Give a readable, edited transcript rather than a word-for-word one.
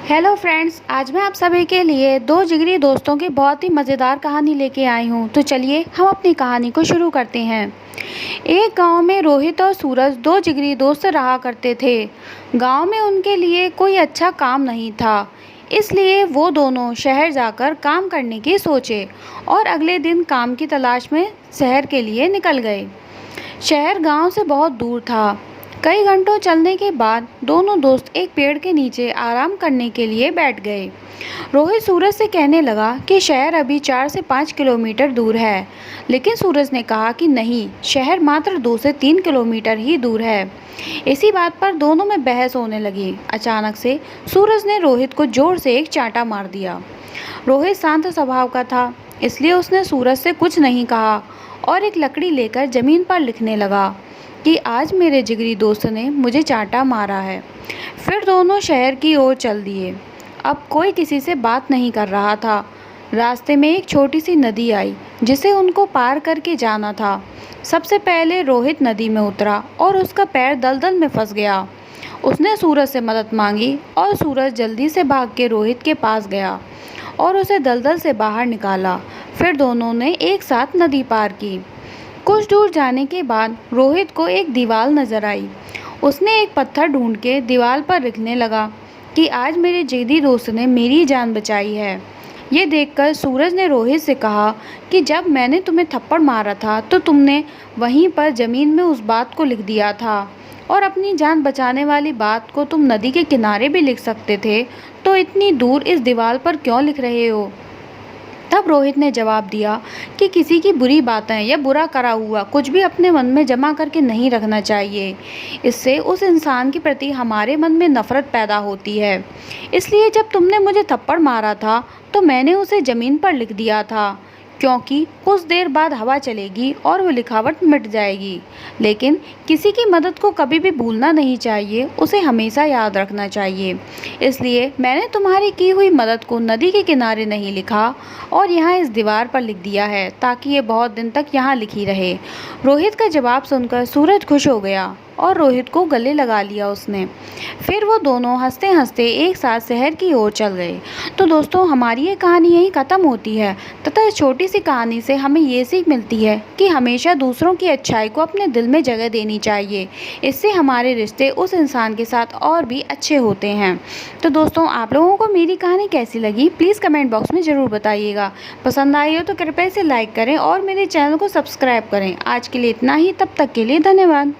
Hello friends, आज मैं आप सभी के लिए दो जिगरी दोस्तों की बहुत ही मज़ेदार कहानी लेके आई हूँ। तो चलिए हम अपनी कहानी को शुरू करते हैं। एक गांव में रोहित और सूरज दो जिगरी दोस्त रहा करते थे। गांव में उनके लिए कोई अच्छा काम नहीं था, इसलिए वो दोनों शहर जाकर काम करने की सोचे और अगले दिन काम की तलाश में शहर के लिए निकल गए। शहर गांव से बहुत दूर था। कई घंटों चलने के बाद दोनों दोस्त एक पेड़ के नीचे आराम करने के लिए बैठ गए। रोहित सूरज से कहने लगा कि शहर अभी 4 से 5 किलोमीटर दूर है, लेकिन सूरज ने कहा कि नहीं, शहर मात्र 2 से 3 किलोमीटर ही दूर है। इसी बात पर दोनों में बहस होने लगी। अचानक से सूरज ने रोहित को जोर से एक चांटा मार दिया। रोहित शांत स्वभाव का था, इसलिए उसने सूरज से कुछ नहीं कहा और एक लकड़ी लेकर जमीन पर लिखने लगा कि आज मेरे जिगरी दोस्त ने मुझे चांटा मारा है। फिर दोनों शहर की ओर चल दिए। अब कोई किसी से बात नहीं कर रहा था। रास्ते में एक छोटी सी नदी आई जिसे उनको पार करके जाना था। सबसे पहले रोहित नदी में उतरा और उसका पैर दलदल में फंस गया। उसने सूरज से मदद मांगी और सूरज जल्दी से भाग के रोहित के पास गया और उसे दलदल से बाहर निकाला। फिर दोनों ने एक साथ नदी पार की। कुछ दूर जाने के बाद रोहित को एक दीवार नजर आई। उसने एक पत्थर ढूंढ के दीवार पर लिखने लगा कि आज मेरे जिगरी दोस्त ने मेरी जान बचाई है। ये देखकर सूरज ने रोहित से कहा कि जब मैंने तुम्हें थप्पड़ मारा था तो तुमने वहीं पर ज़मीन में उस बात को लिख दिया था, और अपनी जान बचाने वाली बात को तुम नदी के किनारे भी लिख सकते थे, तो इतनी दूर इस दीवार पर क्यों लिख रहे हो। तब रोहित ने जवाब दिया कि किसी की बुरी बातें या बुरा करा हुआ कुछ भी अपने मन में जमा करके नहीं रखना चाहिए। इससे उस इंसान के प्रति हमारे मन में नफरत पैदा होती है। इसलिए जब तुमने मुझे थप्पड़ मारा था तो मैंने उसे ज़मीन पर लिख दिया था, क्योंकि कुछ देर बाद हवा चलेगी और वो लिखावट मिट जाएगी। लेकिन किसी की मदद को कभी भी भूलना नहीं चाहिए, उसे हमेशा याद रखना चाहिए। इसलिए मैंने तुम्हारी की हुई मदद को नदी के किनारे नहीं लिखा और यहाँ इस दीवार पर लिख दिया है, ताकि ये बहुत दिन तक यहाँ लिखी रहे। रोहित का जवाब सुनकर सूरज खुश हो गया और रोहित को गले लगा लिया उसने। फिर वो दोनों हंसते हंसते एक साथ शहर की ओर चल गए। तो दोस्तों, हमारी ये कहानी यहीं ख़त्म होती है तथा इस छोटी सी कहानी से हमें ये सीख मिलती है कि हमेशा दूसरों की अच्छाई को अपने दिल में जगह देनी चाहिए। इससे हमारे रिश्ते उस इंसान के साथ और भी अच्छे होते हैं। तो दोस्तों, आप लोगों को मेरी कहानी कैसी लगी प्लीज़ कमेंट बॉक्स में ज़रूर बताइएगा। पसंद आई हो तो कृपया इसे लाइक करें और मेरे चैनल को सब्सक्राइब करें। आज के लिए इतना ही, तब तक के लिए धन्यवाद।